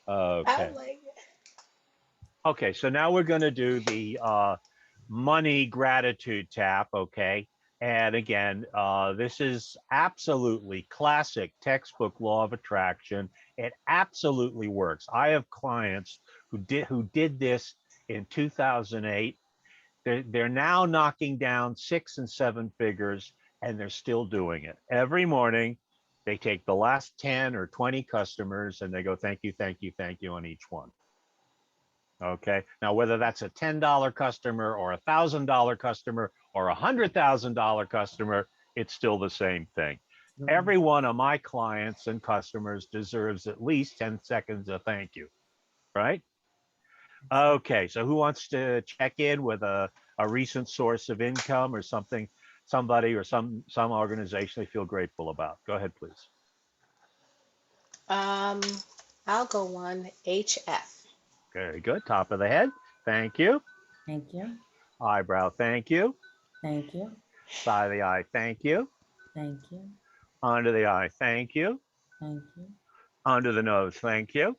Okay. like it. Okay, so now we're going to do the money gratitude tap, okay? And again, this is absolutely classic textbook law of attraction. It absolutely works. I have clients who did this in 2008. They're now knocking down 6 and 7 figures, and they're still doing it. Every morning, they take the last 10 or 20 customers and they go, thank you, thank you, thank you on each one. Okay. Now, whether that's a $10 customer or a $1,000 customer or a $100,000 customer, it's still the same thing. Every one of my clients and customers deserves at least 10 seconds of thank you, right? Okay. So who wants to check in with a recent source of income or something, somebody or some organization they feel grateful about? Go ahead, please. Um, I'll go one. HF. Very good. Top of the head. Thank you. Thank you. Eyebrow. Thank you. Thank you. Side of the eye. Thank you. Thank you. Under the eye. Thank you. Thank you. Under the nose. Thank you.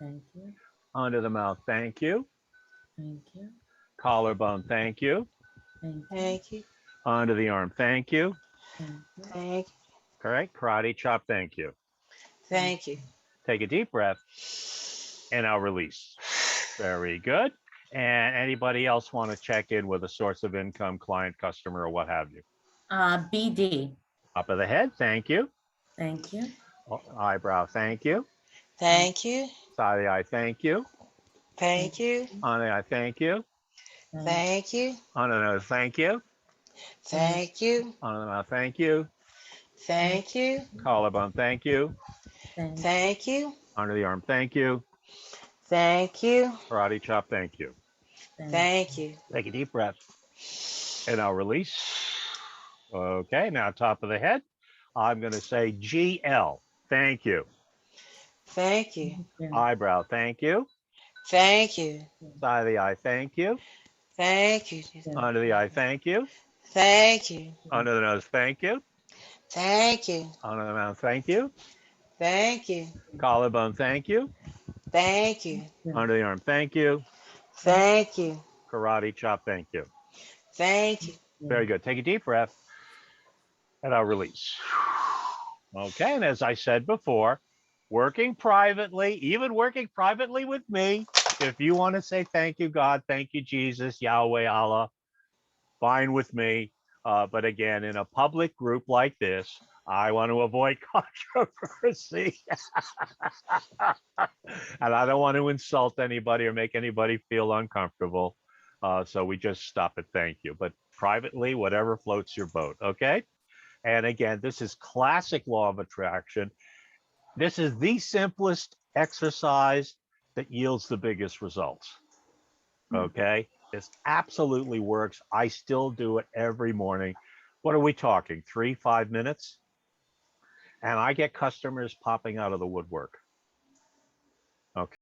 Thank you. Under the mouth. Thank you. Thank you. Collarbone. Thank you. Thank you. Thank you. Under the arm. Thank you. Thank you. Thank you. Correct. Karate chop. Thank you. Thank you. Take a deep breath and I'll release. Very good. And anybody else want to check in with a source of income, client, customer, or what have you? BD. Top of the head. Thank you. Thank you. Eyebrow. Thank you. Thank you. Side of the eye. Thank you. Thank you. On the eye. Thank you. Thank you. On the nose. Thank you. Thank you. On the mouth. Thank you. Thank you. Collarbone. Thank you. Thank you. Under the arm. Thank you. Thank you. Karate chop. Thank you. Thank you. Take a deep breath and I'll release. Okay, now top of the head. I'm going to say GL. Thank you. Thank you. Eyebrow. Thank you. Thank you. Side of the eye. Thank you. Thank you. Under the eye. Thank you. Thank you. Under the nose. Thank you. Thank you. Under the mouth. Thank you. Thank you. Collarbone. Thank you. Thank you. Under the arm. Thank you. Thank you. Karate chop. Thank you. Thank you. Very good. Take a deep breath and I'll release. Okay, and as I said before, working privately, even working privately with me, if you want to say thank you, God, thank you, Jesus, Yahweh, Allah, fine with me. But again, in a public group like this, I want to avoid controversy. And I don't want to insult anybody or make anybody feel uncomfortable. So we just stop at thank you. But privately, whatever floats your boat, okay? And again, this is classic law of attraction. This is the simplest exercise that yields the biggest results. Okay, this absolutely works. I still do it every morning. What are we talking? 3-5 minutes? And I get customers popping out of the woodwork. Okay.